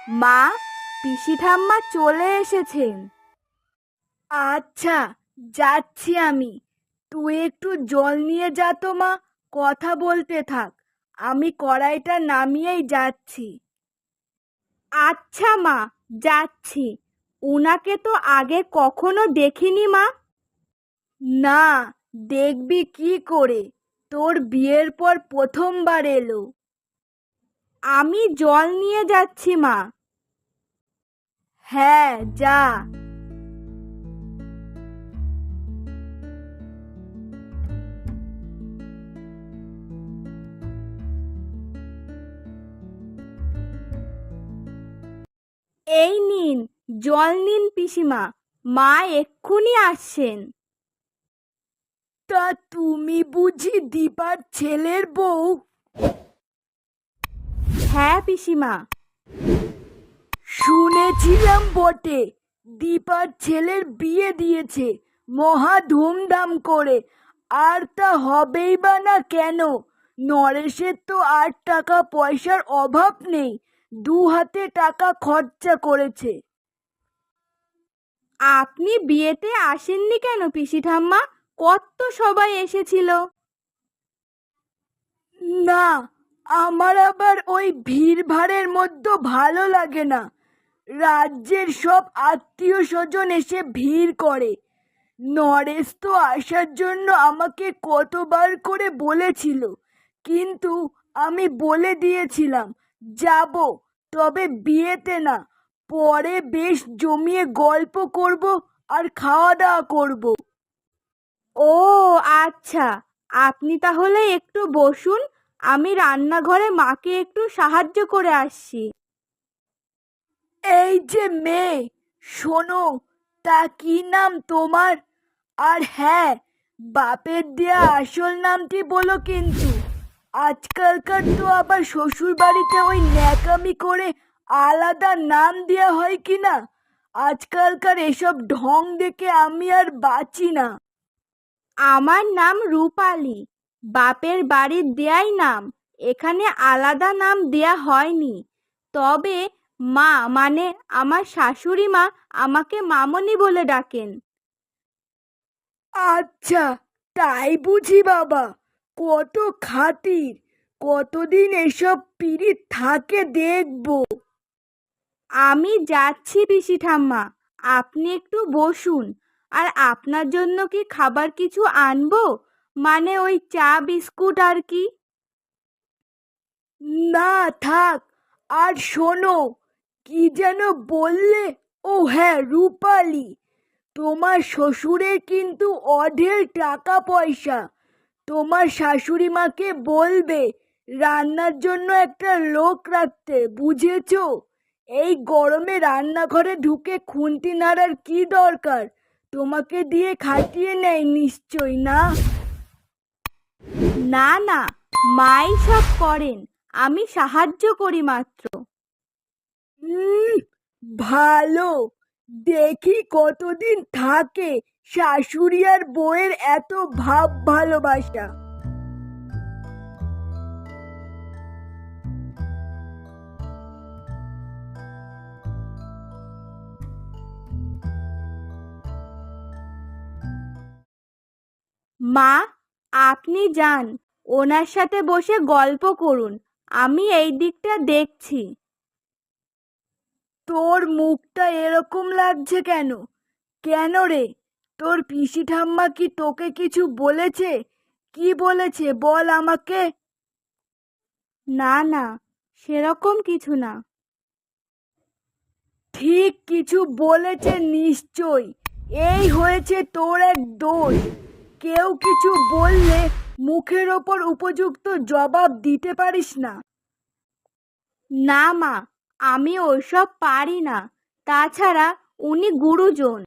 মা, পিসি ঠাম্মা চলে এসেছেন। আচ্ছা, যাচ্ছি আমি। তুই একটু জল নিয়ে যা তো মা, কথা বলতে থাক। আমি কড়াইটা নামিয়েই যাচ্ছি। আচ্ছা মা, যাচ্ছি। উনাকে তো আগে কখনো দেখিনি মা। না, দেখবি কি করে, তোর বিয়ের পর প্রথমবার এলো। আমি জল নিয়ে যাচ্ছি মা। হ্যাঁ, যা। এই নিন, জল নিন পিসিমা। মা এক্ষুনি আসছেন। তা তুমি বুঝি দীপার ছেলের বউ? হ্যাঁ পিসিমা। শুনেছিলাম বটে, দীপার ছেলের বিয়ে দিয়েছে মহা ধুমধাম করে। আর তা হবেই বা না কেন? নরেশের তো আর টাকা পয়সার অভাব নেই, দু হাতে টাকা খরচা করেছে। আপনি বিয়েতে আসেননি কেন পিসি ঠাম্মা? কত সবাই এসেছিল। না, আমার আবার ওই ভিড় ভাড়ের মধ্যে ভালো লাগে না। রাজ্যের সব আত্মীয় স্বজন এসে ভিড় করে। নরেশ তো আসার জন্য আমাকে কতবার করে বলেছিল, কিন্তু আমি বলে দিয়েছিলাম যাব, তবে বিয়েতে না, পরে বেশ জমিয়ে গল্প করব আর খাওয়া দাওয়া করব। ও আচ্ছা, আপনি তাহলে একটু বসুন, আমি রান্নাঘরে মাকে একটু সাহায্য করে আসছি। এই যে মেয়ে, শোনো, তা কি নাম তোমার? আর হ্যাঁ, বাপের দেয়া আসল নামটি বলো কিন্তু। আজকালকার তো আবার শ্বশুর বাড়িতে ওই ন্যাকামি করে আলাদা নাম দেয়া হয় কি না? আজকালকার এসব ঢং দেখে আমি আর বাঁচি না। আমার নাম রূপালী, বাপের বাড়ির দেয়াই নাম। এখানে আলাদা নাম দেয়া হয়নি। তবে মা মানে আমার শাশুড়ি মা আমাকে মামনি বলে ডাকেন। আচ্ছা, তাই বুঝি বাবা, কত খাতির। কতদিন এসব পিরিত থাকে দেখবো। আমি যাচ্ছি পিসি ঠাম্মা, আপনি একটু বসুন। আর আপনার জন্য কি খাবার কিছু আনবো? মানে ওই চা বিস্কুট আর কি। না, থাক। আর শোনো, কি যেন বললে? ও হ্যাঁ, রূপালী। তোমার শ্বশুরের কিন্তু অঢেল টাকা পয়সা। তোমার শাশুড়ি মাকে বলবে রান্নার জন্য একটা লোক রাখতে, বুঝেছো? এই গরমে রান্নাঘরে ঢুকে খুন্তি নাড়ার কি দরকার? তোমাকে দিয়ে খাটিয়ে নেয় নিশ্চয় না? না না, মাই সব করেন, আমি সাহায্য করি মাত্র। ভালো। দেখি কতদিন থাকে শাশুড়ি আর বউয়ের এত ভাব ভালোবাসা। মা, আপনি যান, ওনার সাথে বসে গল্প করুন, আমি এই দিকটা দেখছি। তোর মুখটা এরকম লাগছে কেন? কেন রে, তোর পিসি ঠাম্মা কি তোকে কিছু বলেছে? কি বলেছে বল আমাকে। না না, সেরকম কিছু না। ঠিক কিছু বলেছে নিশ্চয়। এই হয়েছে তোর এক দোষ। কেউ কিছু বললে মুখের ওপর উপযুক্ত জবাব দিতে পারিস না। না মা, আমি ওসব পারি না। তাছাড়া উনি গুরুজন।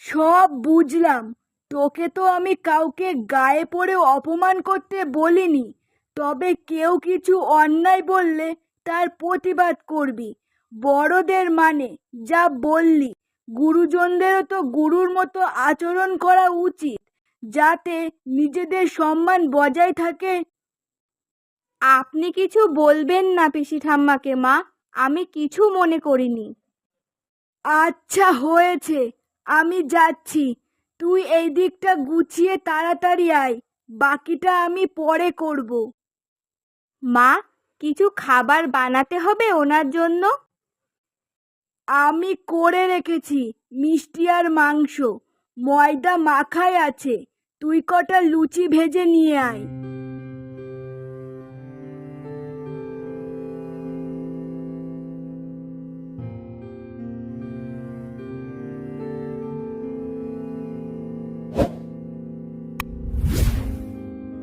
সব বুঝলাম, তোকে তো আমি কাউকে গায়ে পড়ে অপমান করতে বলিনি। তবে কেউ কিছু অন্যায় বললে তার প্রতিবাদ করবি। বড়দের মানে যা বললি, গুরুজনদেরও তো গুরুর মতো আচরণ করা উচিত, যাতে নিজেদের সম্মান বজায় থাকে। আপনি কিছু বলবেন না পিসি ঠাম্মাকে মা, আমি কিছু মনে করিনি। আচ্ছা হয়েছে, আমি যাচ্ছি। তুই এই দিকটা গুছিয়ে তাড়াতাড়ি আয়, বাকিটা আমি পরে করব। মা, কিছু খাবার বানাতে হবে ওনার জন্য। আমি করে রেখেছি মিষ্টি আর মাংস, ময়দা মাখাই আছে। তুই কটা লুচি ভেজে নিয়ে আয়।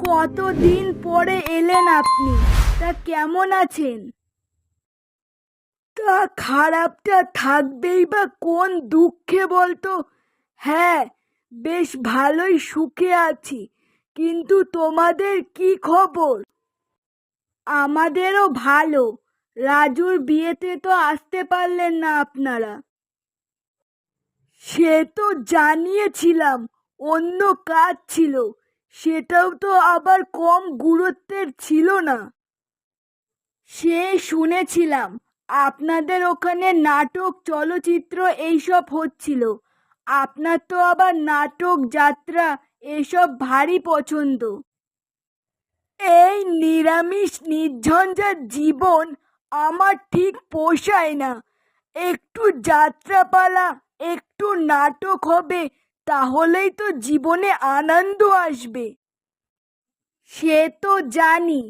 কতদিন পরে এলেন আপনি, তা কেমন আছেন? তা খারাপটা থাকবেই বা কোন দুঃখে বলতো। হ্যাঁ, বেশ ভালোই সুখে আছি। কিন্তু তোমাদের কি খবর? আমাদেরও ভালো। রাজুর বিয়েতে তো আসতে পারলেন না আপনারা। সে তো জানিয়েছিলাম, অন্য কাজ ছিল। সেটাও তো আবার কম গুরুত্বের ছিল না। সে শুনেছিলাম আপনাদের ওখানে নাটক, চলচ্চিত্র এইসব হচ্ছিল। আপনার তো আবার নাটক, যাত্রা এসব ভারী পছন্দ। এই নিরামিষ নির্ঝঞ্ঝাট জীবন আমার ঠিক পোষায় না। একটু যাত্রাপালা, একটু নাটক হবে, তাহলেই তো জীবনে আনন্দ আসবে। সে তো জানি,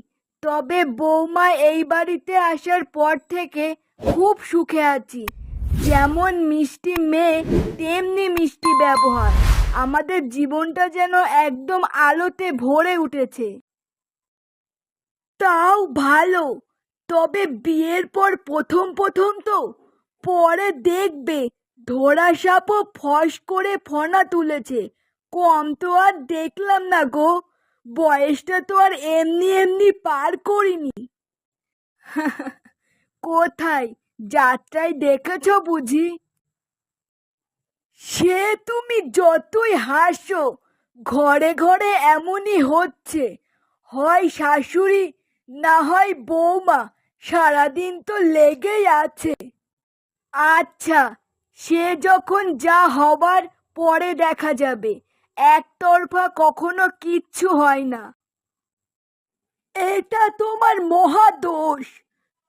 তবে বৌমা এই বাড়িতে আসার পর থেকে খুব সুখে আছি। যেমন মিষ্টি মেয়ে, তেমনি মিষ্টি ব্যবহার। আমাদের জীবনটা যেন একদম আলোতে ভরে উঠেছে। তাও ভালো। তবে বিয়ের পর প্রথম প্রথম তো, পরে দেখবে ধরা সাপও ফস করে ফনা তুলেছে। কম তো আর দেখলাম না গো। বয়সটা তো আর এমনি এমনি পার করিনি। কোথায়, যাত্রায় দেখেছো বুঝি? সে তুমি যতই হাসো, ঘরে ঘরে এমনই হচ্ছে। হয় শাশুড়ি, না হয় বৌমা, সারাদিন তো লেগেই আছে। আচ্ছা, সে যখন যা হবার পরে দেখা যাবে। একতরফা কখনো কিচ্ছু হয় না। এটা তোমার মহা দোষ।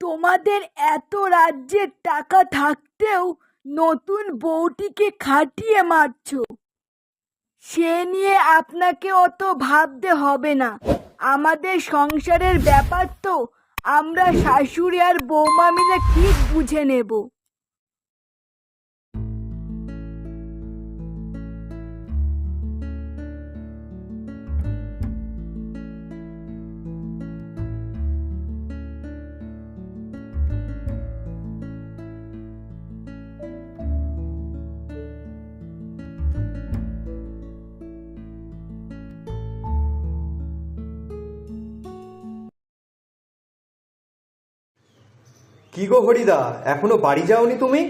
তোমাদের এত রাজ্যের টাকা থাকতেও নতুন বউটিকে খাটিয়ে মারছো। সে নিয়ে আপনাকে অত ভাবতে হবে না। আমাদের সংসারের ব্যাপার তো, আমরা শাশুড়ি আর বৌমা মিলে ঠিক বুঝে নেব। কি গো হরিদা, এখনো বাড়ি যাওনি তুমি?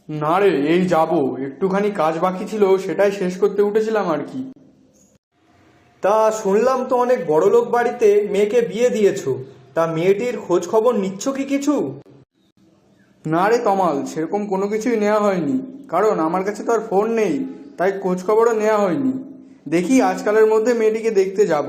না রে, এই যাব, একটুখানি কাজ বাকি ছিল, সেটাই শেষ করতে উঠেছিলাম আর কি। তা শুনলাম তো অনেক বড়লোক বাড়িতে মেয়েকে বিয়ে দিয়েছো। তা মেয়েটির খোঁজ খবর নিচ্ছ কি কিছু? না রে তমাল, সেরকম কোনো কিছুই নেওয়া হয়নি, কারণ আমার কাছে তো আর ফোন নেই, তাই খোঁজ খবরও নেওয়া হয়নি। দেখি আজকালের মধ্যে মেয়েটিকে দেখতে যাব।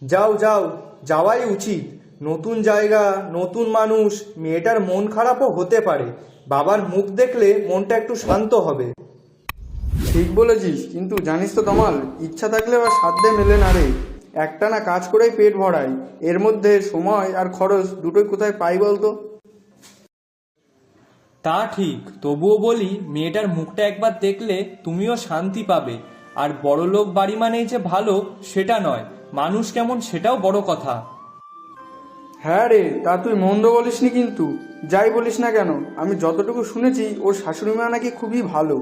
যাও যাও, যাওয়াই উচিত। নতুন জায়গা, নতুন মানুষ, মেয়েটার মন খারাপও হতে পারে। বাবার মুখ দেখলে মনটা একটু শান্ত হবে। ঠিক বলেছিস, কিন্তু জানিস তো তমাল, ইচ্ছা থাকলে আর সাধ্যে মেলে না রে। একটানা কাজ করেই পেট ভরাই, এর মধ্যে সময় আর খরচ দুটোই কোথায় পাই বলতো? তা ঠিক, তবুও বলি মেয়েটার মুখটা একবার দেখলে তুমিও শান্তি পাবে। আর বড়লোক বাড়ি মানেই যে ভালো সেটা নয়, মানুষ কেমন সেটাও বড় কথা। হ্যাঁ রে, তা তুই মন্দ বলিসনি, কিন্তু যাই বলিস না কেন, আমি যতটুকু শুনেছি ওর শাশুড়ি মা নাকি খুবই ভালো।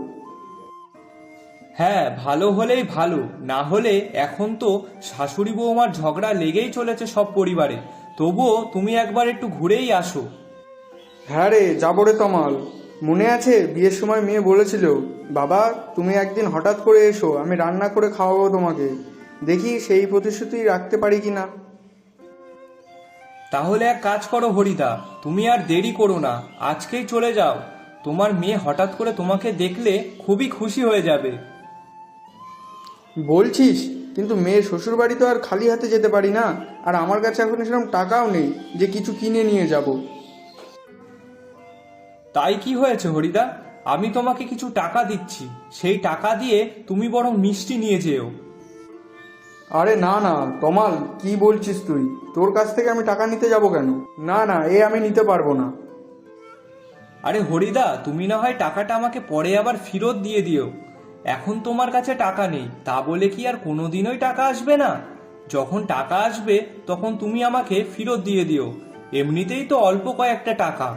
হ্যাঁ, ভালো হলেই ভালো, না হলে এখন তো শাশুড়ি বৌমার ঝগড়া লেগেই চলেছে সব পরিবারে। তবুও তুমি একবার একটু ঘুরেই আসো। হ্যাঁ রে, যাবো রে তমাল। মনে আছে বিয়ের সময় মেয়ে বলেছিল, বাবা তুমি একদিন হঠাৎ করে এসো, আমি রান্না করে খাওয়াবো তোমাকে। দেখি সেই প্রতিশ্রুতি রাখতে পারি কি না। তাহলে এক কাজ করো হরিদা, তুমি আর দেরি করো না, আজকেই চলে যাও। তোমার মেয়ে হঠাৎ করে তোমাকে দেখলে খুবই খুশি হয়ে যাবে। বলছিস? কিন্তু মেয়ের শ্বশুর বাড়ি তো আর খালি হাতে যেতে পারি না, আর আমার কাছে এখন সেরকম টাকাও নেই যে কিছু কিনে নিয়ে যাব। তাই কি হয়েছে হরিদা, আমি তোমাকে কিছু টাকা দিচ্ছি, সেই টাকা দিয়ে তুমি বরং মিষ্টি নিয়ে যেও। আরে না না তমাল, কি বলছিস তুই? তোর কাছ থেকে আমি টাকা নিতে যাব কেন? না না, এ আমি নিতে পারবো না। আরে হরিদা, তুমি না হয় টাকাটা আমাকে পরে আবার ফেরত দিয়ে দিও। এখন তোমার কাছে টাকা নেই তা বলে কি আর কোনোদিনই টাকা আসবে না? যখন টাকা আসবে তখন তুমি আমাকে ফেরত দিয়ে দিও, এমনিতেই তো অল্প কয়েকটা টাকা।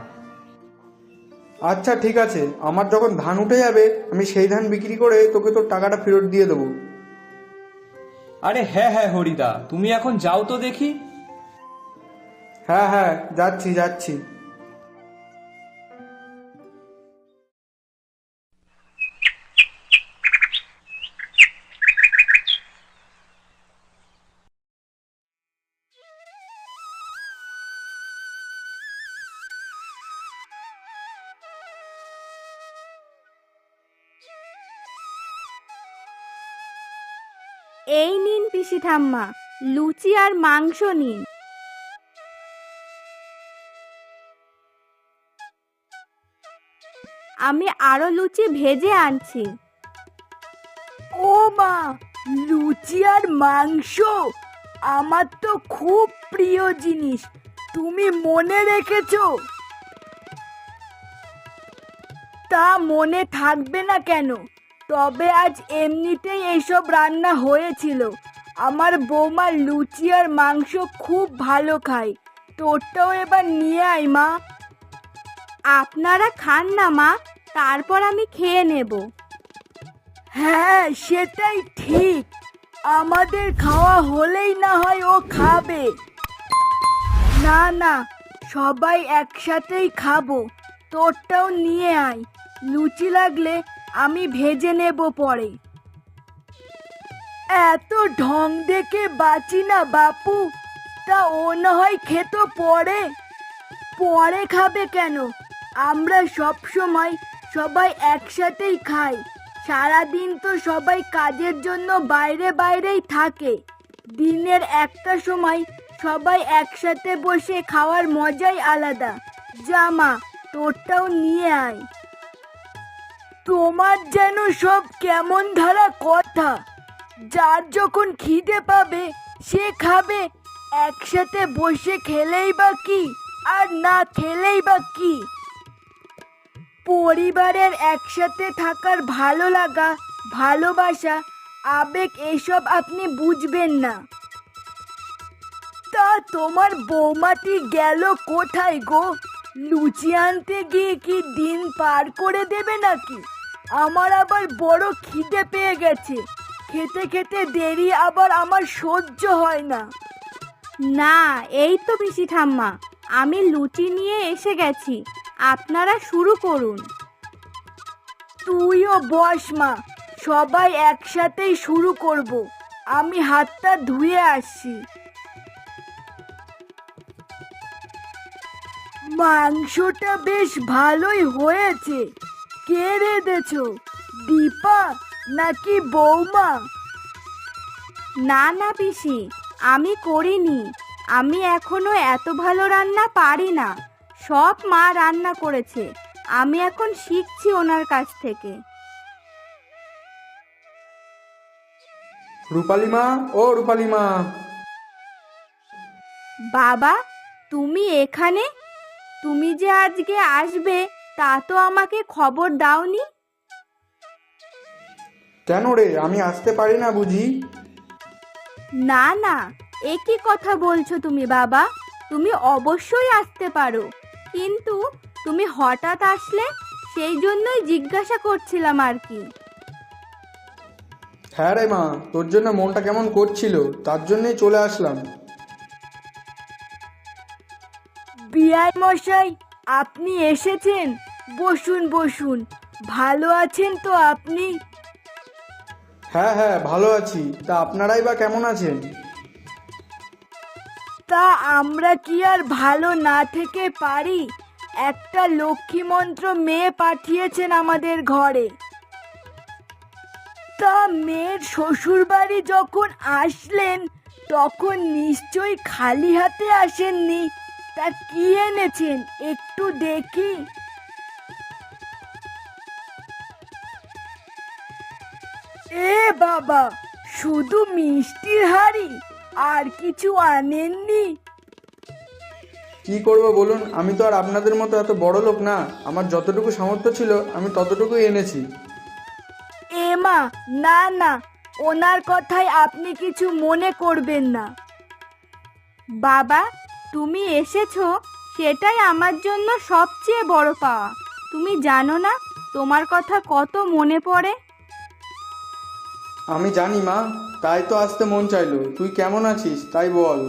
আচ্ছা ঠিক আছে, আমার যখন ধান উঠে যাবে আমি সেই ধান বিক্রি করে তোকে তোর টাকাটা ফেরত দিয়ে দেবো। আরে হ্যাঁ হ্যাঁ হরিদা, তুমি এখন যাও তো দেখি। হ্যাঁ হ্যাঁ, যাচ্ছি যাচ্ছি। এই নিন পিসি ঠাম্মা, লুচি আর মাংস নিন। আমি আরো লুচি ভেজে আনছি। ও মা, লুচি আর মাংস আমার তো খুব প্রিয় জিনিস, তুমি মনে রেখেছো। তা মনে থাকবে না কেন? তবে আজ এমনিতেই এইসব রান্না হয়েছিল। আমার বৌমা লুচি আর মাংস খুব ভালো খায়, তোরটাও এবার নিয়ে আয় মা। আপনারা খান না মা, তারপর আমি খেয়ে নেব। হ্যাঁ সেটাই ঠিক, আমাদের খাওয়া হলেই না হয় ও খাবে। না না, সবাই একসাথেই খাবো, তোরটাও নিয়ে আয়। লুচি লাগলে আমি ভেজে নেব পরে। এত ঢং দেখে বাঁচি না বাপু, তা ও না হয় খেত পরে। পরে খাবে কেন? আমরা সব সময় সবাই একসাথেই খাই। সারাদিন তো সবাই কাজের জন্য বাইরে বাইরেই থাকে। দিনের একটা সময় সবাই একসাথে বসে খাওয়ার মজাই আলাদা। জামা, তোরটাও নিয়ে আয়। তোমার যেন সব কেমন ধারা কথা, যার যখন খিদে পাবে সে খাবে, একসাথে বসে খেলেই বা কি আর না খেলেই বা কি। পরিবারের একসাথে থাকার ভালো লাগা, ভালোবাসা, আবেগ এসব আপনি বুঝবেন না। তা তোমার বৌমাটি গেল কোথায় গো? লুচি আনতে গিয়ে কি দিন পার করে দেবে নাকি? আমার আবার বড় খিদে পেয়ে গেছে, খেতে খেতে দেরি আবার আমার সহ্য হয় না। না, এই তো পিসি ঠাম্মা, আমি লুচি নিয়ে এসে গেছি, আপনারা শুরু করুন। তুইও বস মা, সবাই একসাথেই শুরু করব। আমি হাতটা ধুয়ে আসছি। মাংসটা বেশ ভালোই হয়েছে। কে রেঁধেছো, দীপা নাকি বৌমা? না না পিসি, আমি করিনি। আমি এখনো এত ভালো রান্না পারি না, সব মা রান্না করেছে। আমি এখন শিখছি ওনার কাছ থেকে। রূপালী মা, ও রূপালী মা। বাবা, তুমি এখানে? তুমি যে আজকে আসবে তা তো আমাকে খবর দাওনি। কেন রে, আমি আসতে পারি না বুঝি? না না, এ কি কথা বলছো তুমি বাবা? তুমি অবশ্যই আসতে পারো, কিন্তু তুমি হঠাৎ আসলে সেই জন্যই জিজ্ঞাসা করছিলাম আর কি। হ্যাঁ রে মা, তোর জন্য মনটা কেমন করছিল, তার জন্যই চলে আসলাম। বিআই মশাই, আপনি এসেছেন? বসুন বসুন। ভালো আছেন তো আপনি? হ্যাঁ হ্যাঁ, ভালো আছি। তা আপনারাই বা কেমন আছেন? তা আমরা কি আর ভালো না থেকে পারি? একটা লক্ষ্মী মন্ত্র মেয়ে পাঠিয়েছেন আমাদের ঘরে। তা মেয়ের শ্বশুর বাড়ি যখন আসলেন তখন নিশ্চয়ই খালি হাতে আসেননি। তা কি এনেছেন একটু দেখি। এ বাবা, শুধু মিষ্টির হাড়ি, আর কিছু আনেননি? কি করব বলুন, আমি তো আর আপনাদের মতো এত বড় লোক না। আমার যতটুকু সামর্থ্য ছিল আমি ততটুকুই এনেছি। এমা, না না, ওনার কথায় আপনি কিছু মনে করবেন না। বাবা, তুমি এসেছো সেটাই আমার জন্য সবচেয়ে বড় পাওয়া। তুমি জানো না তোমার কথা কত মনে পড়ে। আমি জানি মা, তাই তো আসতে মন চাইলো। তুই কেমন আছিস তাই বল।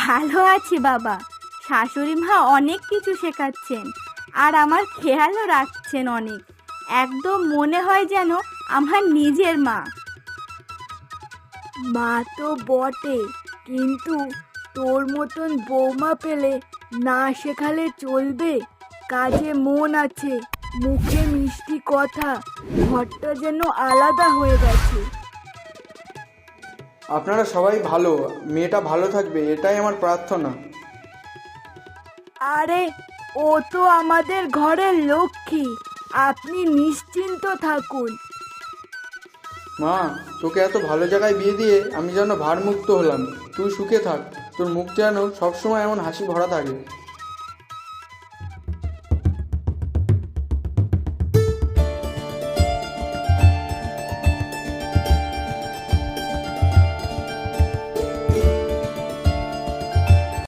ভালো আছি বাবা। শাশুড়ি মা অনেক কিছু শেখাচ্ছেন আর আমার খেয়ালও রাখছেন অনেক। একদম মনে হয় যেন আমার নিজের মা। মা তো বটে, কিন্তু তোর মতন বৌমা পেলে না শেখালে চলবে? কাজে মন আছে, মুখে মিষ্টি কথা, ঘরটা যেন আলাদা হয়ে গেছে। আপনারা সবাই ভালো, মেয়েটা ভালো থাকবে এটাই আমার প্রার্থনা। আরে, ও তো আমাদের ঘরের লক্ষ্মী, আপনি নিশ্চিন্ত থাকুন। মা, তোকে এত ভালো জায়গায় বিয়ে দিয়ে আমি যেন ভারমুক্ত হলাম। তুই সুখে থাক, তোর মুখ যেন সবসময় এমন হাসি ভরা থাকে।